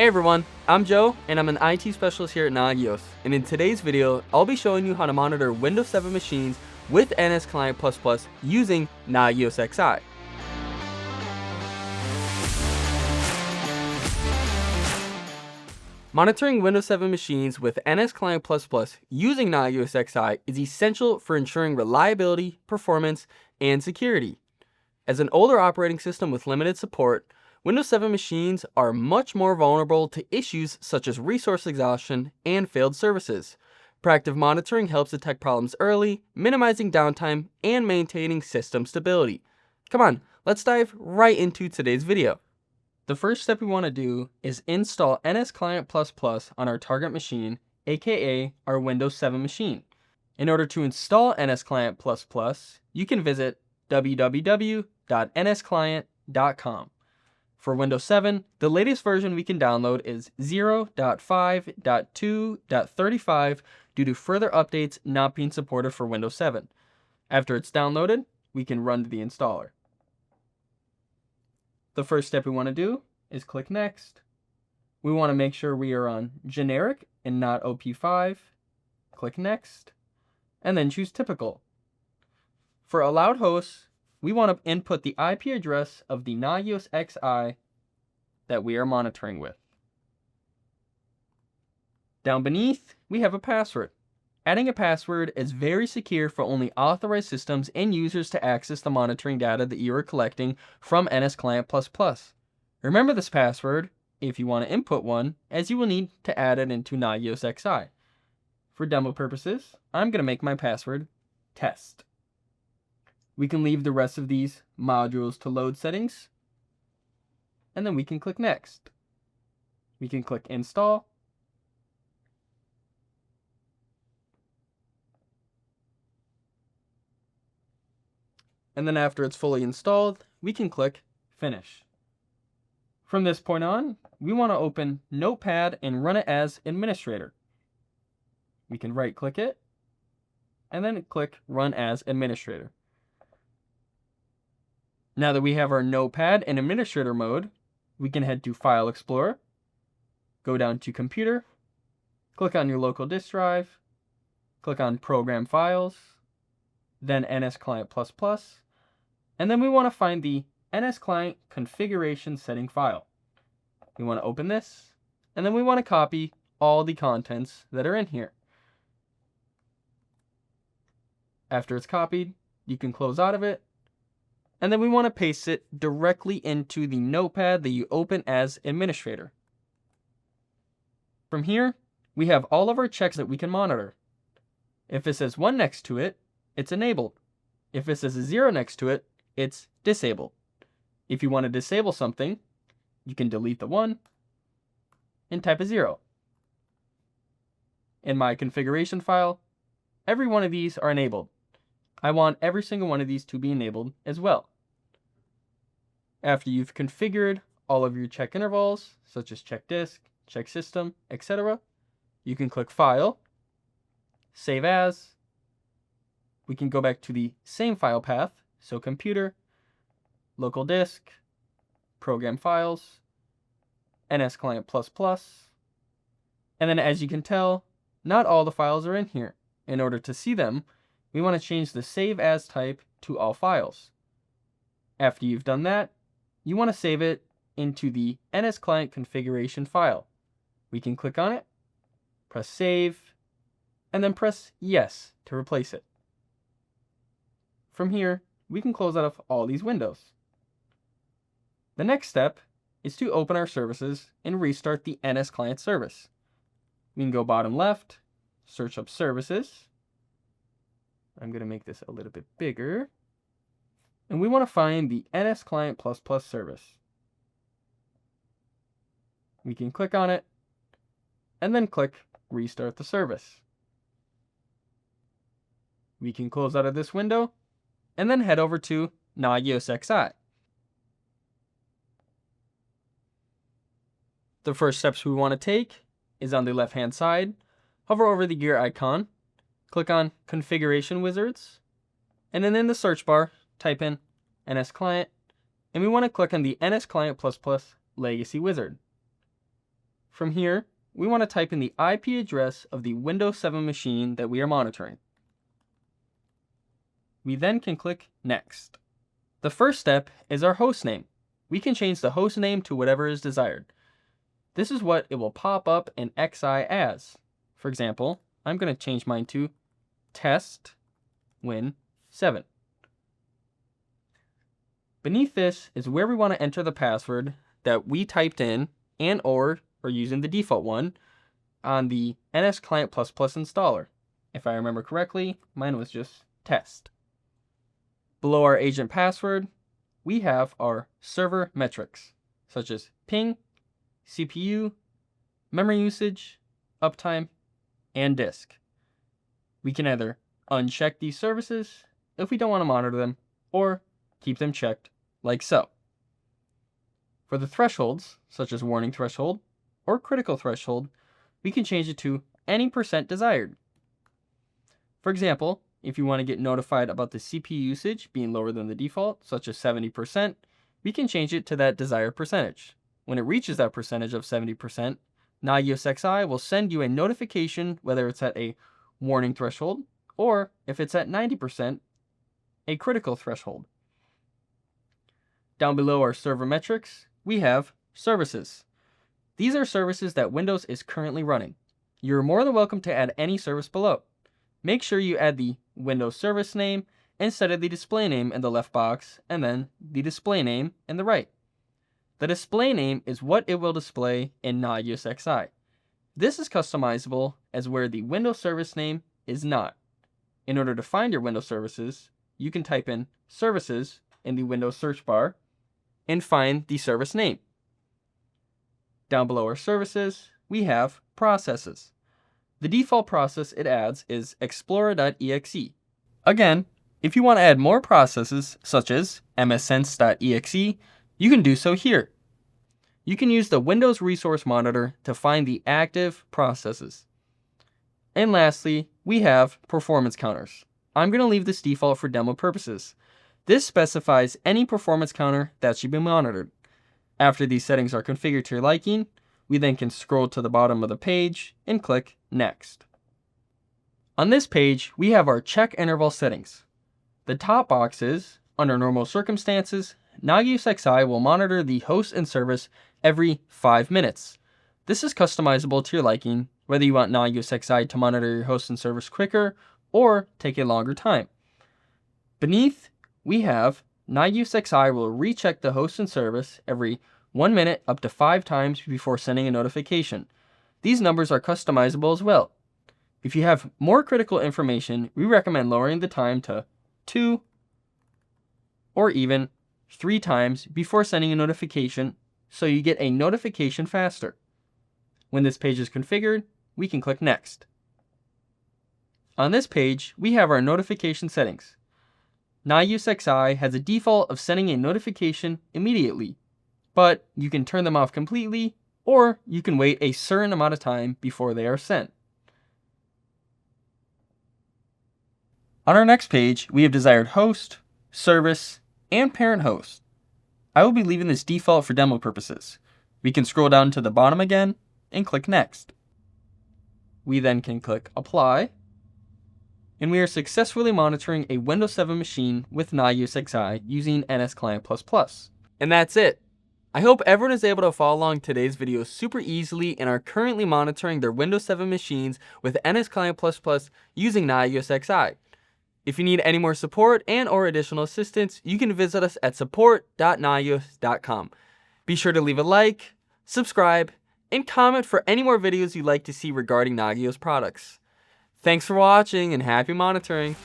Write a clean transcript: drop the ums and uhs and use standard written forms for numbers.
Hey everyone, I'm Joe and I'm an IT specialist here at Nagios, and in today's video I'll be showing you how to monitor Windows 7 machines with NSClient++ using Nagios XI. Monitoring Windows 7 machines with NSClient++ using Nagios XI is essential for ensuring reliability, performance, and security. As an older operating system with limited support, Windows 7 machines are much more vulnerable to issues such as resource exhaustion and failed services. Proactive monitoring helps detect problems early, minimizing downtime, and maintaining system stability. Come on, let's dive right into today's video. The first step we want to do is install NSClient++ on our target machine, aka our Windows 7 machine. In order to install NSClient++, you can visit www.nsclient.com. For Windows 7, the latest version we can download is 0.5.2.35 due to further updates not being supported for Windows 7. After it's downloaded, we can run the installer. The first step we want to do is click Next. We want to make sure we are on Generic and not OP5. Click Next, and then choose Typical. For allowed hosts, we want to input the IP address of the Nagios XI that we are monitoring with. Down beneath, we have a password. Adding a password is very secure for only authorized systems and users to access the monitoring data that you are collecting from NSClient++. Remember this password if you want to input one, as you will need to add it into Nagios XI. For demo purposes, I'm going to make my password test. We can leave the rest of these modules to load settings, and then we can click Next. We can click Install, and then after it's fully installed, we can click Finish. From this point on, we want to open Notepad and run it as administrator. We can right-click it, and then click Run as Administrator. Now that we have our Notepad in administrator mode, we can head to File Explorer, go down to Computer, click on your local disk drive, click on Program Files, then NSClient++, and then we want to find the NSClient configuration setting file. We want to open this, and then we want to copy all the contents that are in here. After it's copied, you can close out of it, and then we want to paste it directly into the notepad that you open as administrator. From here, we have all of our checks that we can monitor. If it says 1 next to it, it's enabled. If it says a 0 next to it, it's disabled. If you want to disable something, you can delete the 1 and type a 0. In my configuration file, every one of these are enabled. I want every single one of these to be enabled as well. After you've configured all of your check intervals, such as check disk, check system, etc., you can click File, Save As. We can go back to the same file path, so Computer, Local Disk, Program Files, NSClient++, and then as you can tell, not all the files are in here. In order to see them, we want to change the Save As type to All Files. After you've done that, you want to save it into the NSClient configuration file. We can click on it, press Save, and then press Yes to replace it. From here, we can close out of all these windows. The next step is to open our services and restart the NSClient service. We can go bottom left, search up Services. I'm going to make this a little bit bigger. And we want to find the NSClient++ service. We can click on it, and then click Restart the service. We can close out of this window, and then head over to Nagios XI. The first steps we want to take is on the left-hand side. Hover over the gear icon, click on Configuration Wizards, and then in the search bar, type in NSClient, and we want to click on the NSClient++ Legacy Wizard. From here, we want to type in the IP address of the Windows 7 machine that we are monitoring. We then can click Next. The first step is our host name. We can change the host name to whatever is desired. This is what it will pop up in XI as. For example, I'm going to change mine to Test Win 7. Beneath this is where we want to enter the password that we typed in or using the default one on the NSClient++ installer. If I remember correctly, mine was just test. Below our agent password, we have our server metrics, such as ping, CPU, memory usage, uptime, and disk. We can either uncheck these services if we don't want to monitor them, or keep them checked, like so. For the thresholds, such as warning threshold or critical threshold, we can change it to any % desired. For example, if you want to get notified about the CPU usage being lower than the default, such as 70%, we can change it to that desired percentage. When it reaches that percentage of 70%, Nagios XI will send you a notification whether it's at a warning threshold or if it's at 90%, a critical threshold. Down below our server metrics, we have services. These are services that Windows is currently running. You're more than welcome to add any service below. Make sure you add the Windows service name instead of the display name in the left box, and then the display name in the right. The display name is what it will display in Nagios XI. This is customizable as where the Windows service name is not. In order to find your Windows services, you can type in services in the Windows search bar and find the service name. Down below our services, we have processes. The default process it adds is explorer.exe. Again, if you want to add more processes, such as mssense.exe, you can do so here. You can use the Windows Resource Monitor to find the active processes. And lastly, we have performance counters. I'm going to leave this default for demo purposes. This specifies any performance counter that should be monitored. After these settings are configured to your liking, we then can scroll to the bottom of the page and click Next. On this page, we have our check interval settings. The top box is, under normal circumstances, Nagios XI will monitor the host and service every 5 minutes. This is customizable to your liking, whether you want Nagios XI to monitor your host and service quicker or take a longer time. Beneath, we have Nagios XI will recheck the host and service every 1 minute up to 5 times before sending a notification. These numbers are customizable as well. If you have more critical information, we recommend lowering the time to 2 or even 3 times before sending a notification so you get a notification faster. When this page is configured, we can click Next. On this page, we have our notification settings. Nagios XI has a default of sending a notification immediately, but you can turn them off completely, or you can wait a certain amount of time before they are sent. On our next page, we have desired host, service, and parent host. I will be leaving this default for demo purposes. We can scroll down to the bottom again and click Next. We then can click Apply, and we are successfully monitoring a Windows 7 machine with Nagios XI using NSClient++. And that's it. I hope everyone is able to follow along today's video super easily and are currently monitoring their Windows 7 machines with NSClient++ using Nagios XI. If you need any more support and/or additional assistance, you can visit us at support.nagios.com. Be sure to leave a like, subscribe, and comment for any more videos you'd like to see regarding Nagios products. Thanks for watching and happy monitoring!